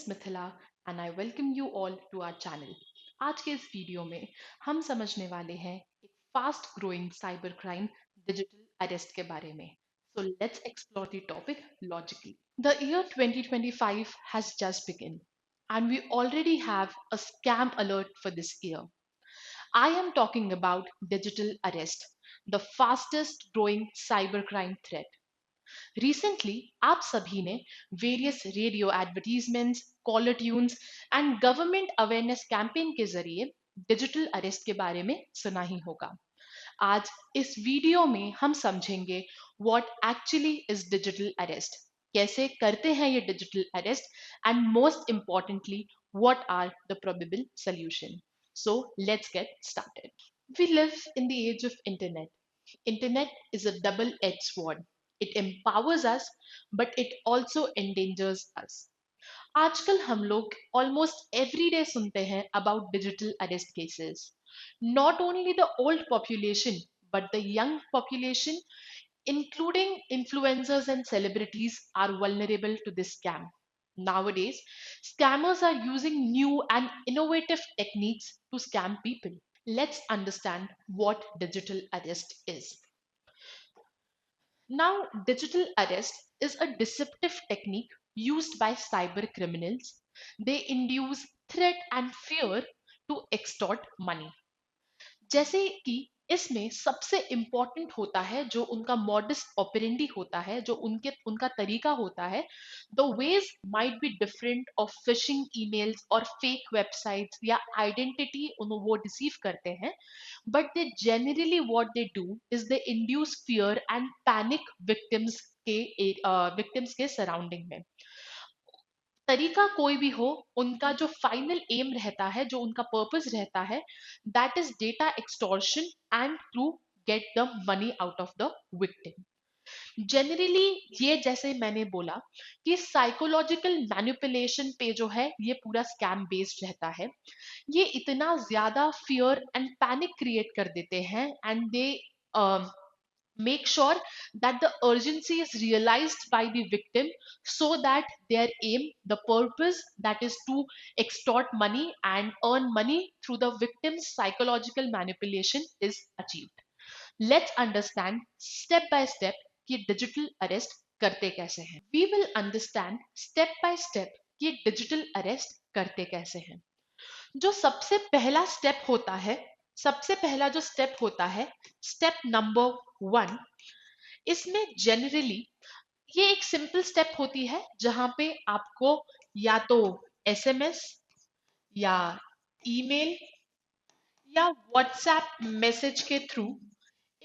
Is Mithila and I welcome you all to our channel. आज के इस वीडियो में हम समझने वाले हैं एक fast growing cyber crime digital arrest के बारे में। So let's explore the topic logically. The year 2025 has just begun and we already have a scam alert for this year. I am talking about digital arrest, the fastest growing cybercrime threat. Recently आप सभी ने various radio advertisements, caller tunes and government awareness campaign के जरिए digital arrest के बारे में सुना ही होगा। आज इस वीडियो में हम समझेंगे what actually is digital arrest, कैसे करते हैं ये digital arrest, and most importantly what are the probable solution. So let's get started. We live in the age of internet. Internet is a double-edged sword. It empowers us, but it also endangers us. आजकल हम लोग almost every day सुनते हैं about digital arrest cases. Not only the old population, but the young population, including influencers and celebrities, are vulnerable to this scam. Nowadays, scammers are using new and innovative techniques to scam people. Let's understand what digital arrest is. Now, digital arrest is a deceptive technique used by cyber criminals. They induce threat and fear to extort money. जैसे कि इसमें सबसे important होता है जो उनका modus operandi होता है, जो उनका तरीका होता है। The ways might be different of fishing emails और फेक वेबसाइट्स या आइडेंटिटी वो डिसीव करते हैं, but they generally what they do is they induce fear and panic victims के सराउंडिंग में। तरीका कोई भी हो, उनका जो फाइनल एम रहता है, जो उनका पर्पस रहता है, that is data extortion and to get the money out of the victim. Generally ये, जैसे मैंने बोला कि साइकोलॉजिकल मैनिपुलेशन पे जो है ये पूरा स्कैम बेस्ड रहता है। ये इतना ज्यादा फियर एंड पैनिक क्रिएट कर देते हैं and they make sure that the urgency is realized by the victim, so that their aim, the purpose, that is to extort money and earn money through the victim's psychological manipulation, is achieved. Let's understand step by step कि digital arrest करते कैसे हैं। We will understand step by step कि digital arrest करते कैसे हैं। जो सबसे पहला स्टेप होता है, सबसे पहला जो स्टेप होता है, स्टेप नंबर 1, इसमें जनरली ये एक सिंपल स्टेप होती है जहां पे आपको या तो एसएमएस या ईमेल या व्हाट्सएप मैसेज के थ्रू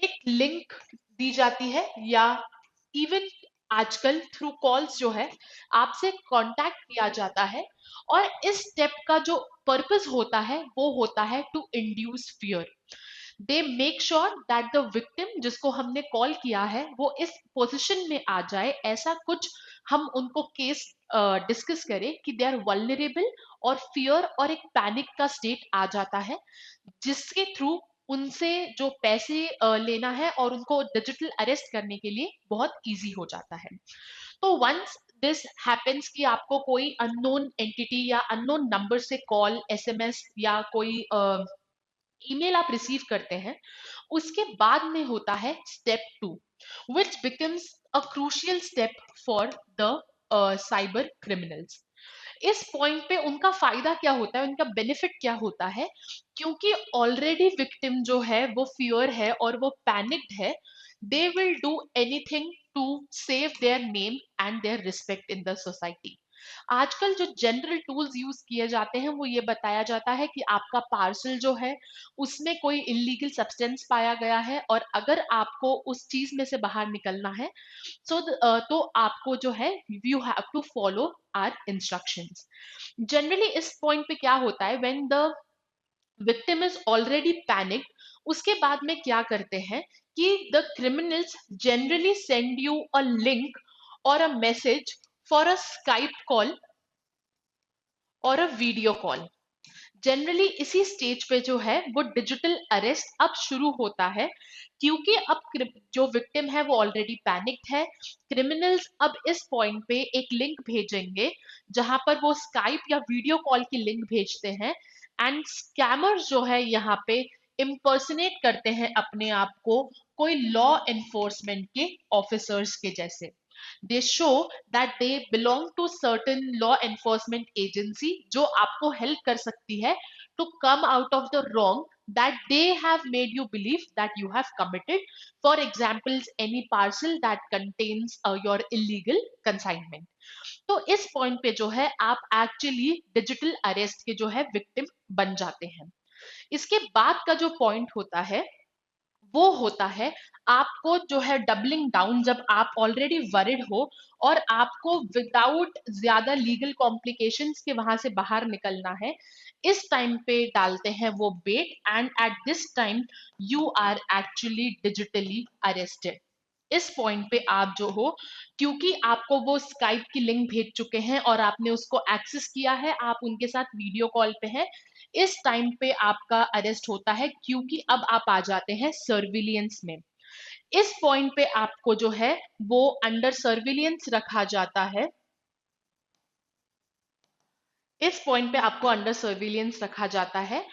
एक लिंक दी जाती है, या इवन आजकल थ्रू कॉल्स जो है आपसे कांटेक्ट किया जाता है। और इस स्टेप का जो पर्पस होता है वो होता है to induce fear. They make sure that the victim जिसको हमने कॉल किया है वो इस पोजीशन में आ जाए, ऐसा कुछ हम उनको केस डिस्कस करें कि दे आर वल्नरेबल, और फियर और एक पैनिक का स्टेट आ जाता है, जिसके थ्रू उनसे जो पैसे लेना है और उनको डिजिटल अरेस्ट करने के लिए बहुत इजी हो जाता है। तो वंस दिस हैपेंस कि आपको कोई अननोन एंटिटी या अननोन नंबर से कॉल, एसएमएस या कोई ईमेल आप रिसीव करते हैं, उसके बाद में होता है step 2, which becomes a crucial step for the cyber criminals. इस पॉइंट पे उनका फायदा क्या होता है, उनका बेनिफिट क्या होता है, क्योंकि ऑलरेडी विक्टिम जो है वो फियर है और वो पैनिक्ड है। They will do anything to save their name and their respect in the society. आजकल जो जनरल टूल्स यूज किए जाते हैं वो ये बताया जाता है कि आपका पार्सल जो है उसमें कोई इलीगल सब्सटेंस पाया गया है, और अगर आपको उस चीज में से बाहर निकलना है, तो आपको जो है you have to follow our instructions. Generally इस पॉइंट पे क्या होता है, when the victim is already panicked, उसके बाद में क्या करते हैं कि the criminals generally send you a link और a message for a Skype call और अ वीडियो कॉल। जनरली इसी स्टेज पे जो है वो डिजिटल अरेस्ट अब शुरू होता है, क्योंकि अब जो विक्टिम है वो ऑलरेडी पैनिक्ड है। क्रिमिनल्स अब इस पॉइंट पे एक लिंक भेजेंगे जहां पर वो स्काइप या वीडियो कॉल की लिंक भेजते हैं, एंड स्कैमर्स जो है यहाँ पे इम्पर्सनेट करते हैं अपने आप को कोई लॉ एनफोर्समेंट के ऑफिसर्स के जैसे। they show that they belong to certain law enforcement agency जो आपको help कर सकती है to come out of the wrong that they have made you believe that you have committed. For examples, any parcel that contains your illegal consignment. तो इस point पे जो है आप एक्चुअली डिजिटल अरेस्ट के जो है विक्टिम बन जाते हैं। इसके बाद का जो पॉइंट होता है वो होता है आपको जो है डबलिंग डाउन, जब आप ऑलरेडी वरिड हो और आपको विदाउट ज्यादा लीगल कॉम्प्लिकेशंस के वहां से बाहर निकलना है, इस टाइम पे डालते हैं वो bait, and at this time you are actually digitally arrested. इस पॉइंट पे आप जो हो, क्योंकि आपको वो स्काइप की लिंक भेज चुके हैं और आपने उसको एक्सेस किया है, आप उनके साथ वीडियो कॉल पे हैं, इस टाइम पे आपका अरेस्ट होता है, क्योंकि अब आप आ जाते हैं सर्विलियंस में। इस पॉइंट पे आपको जो है वो अंडर सर्विलियंस रखा जाता है। इस पॉइंट पे आपको अंडर सर्विलियंस रखा जाता है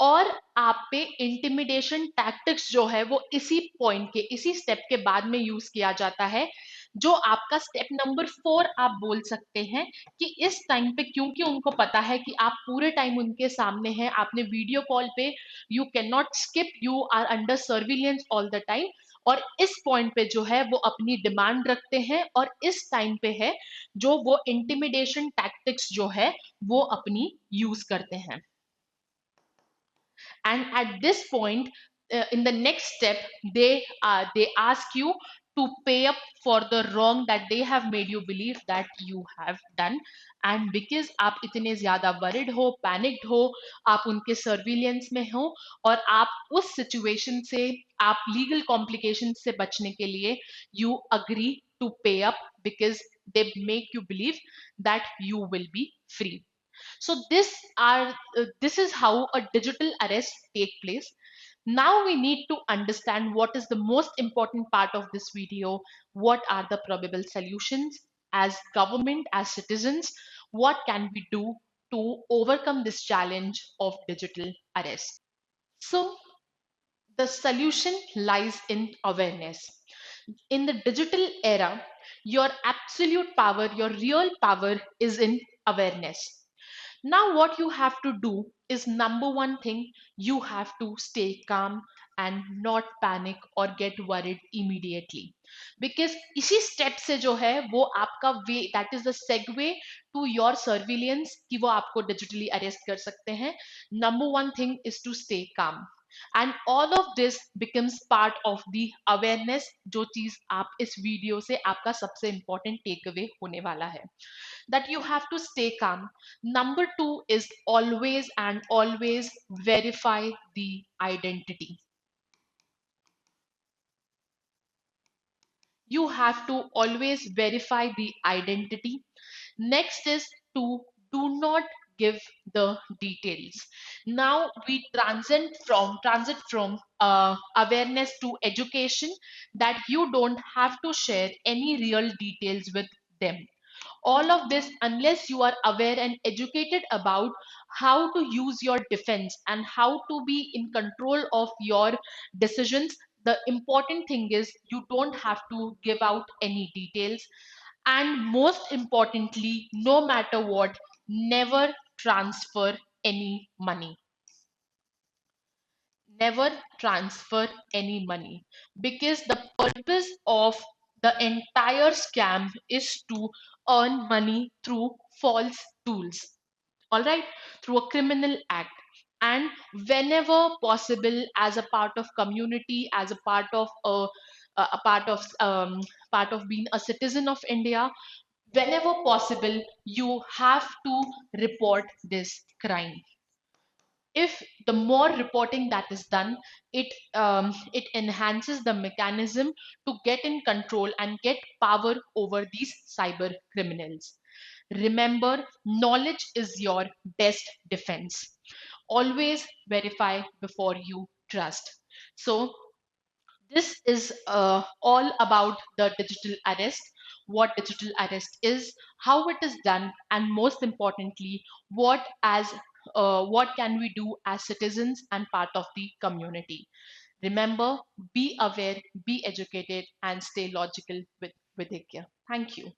और आप पे इंटिमिडेशन टैक्टिक्स जो है वो इसी पॉइंट के, इसी स्टेप के बाद में यूज किया जाता है, जो आपका स्टेप नंबर 4 आप बोल सकते हैं। कि इस टाइम पे क्योंकि उनको पता है कि आप पूरे टाइम उनके सामने हैं, आपने वीडियो कॉल पे, you can not skip, you are under surveillance all the time, और इस पॉइंट पे जो है वो अपनी डिमांड रखते हैं, और इस टाइम पे है जो वो इंटिमिडेशन टैक्टिक्स जो है वो अपनी यूज करते हैं। And at this point, in the next step, they ask you to pay up for the wrong that they have made you believe that you have done. And because आप इतने ज्यादा worried हो, panicked हो, आप उनके surveillance में हो, और आप उस situation से, आप legal complications से बचने के लिए you agree to pay up because they make you believe that you will be free. So this is how a digital arrest take place. Now we need to understand what is the most important part of this video. What are the probable solutions as government, as citizens? What can we do to overcome this challenge of digital arrest? So the solution lies in awareness. In the digital era, your absolute power, your real power is in awareness. Now, what you have to do is number one thing, you have to stay calm and not panic or get worried immediately. Because इसी step से जो है वो आपका way, that is the segue to your surveillance, कि वो आपको digitally arrest कर सकते हैं. Number one thing is to stay calm. And all of this becomes part of the awareness, जो चीज आप इस वीडियो से आपका सबसे important takeaway होने वाला है, that you have to stay calm. Number two is always and always verify the identity. You have to always verify the identity. Next is to do not give the details. Now we transit from awareness to education, that you don't have to share any real details with them. All of this, unless you are aware and educated about how to use your defense and how to be in control of your decisions, the important thing is you don't have to give out any details. And most importantly, no matter what, never transfer any money. Never transfer any money, because the purpose of the entire scam is to earn money through false tools, all right, through a criminal act. And whenever possible, as a part of community, as a part of a part of being a citizen of India, whenever possible you have to report this crime. If the more reporting that is done, it enhances the mechanism to get in control and get power over these cyber criminals. Remember, knowledge is your best defense. Always verify before you trust. So this is all about the digital arrest, what digital arrest is, how it is done, and most importantly, what can we do as citizens and part of the community. Remember, be aware, be educated, and stay logical with Vidhya. Thank you.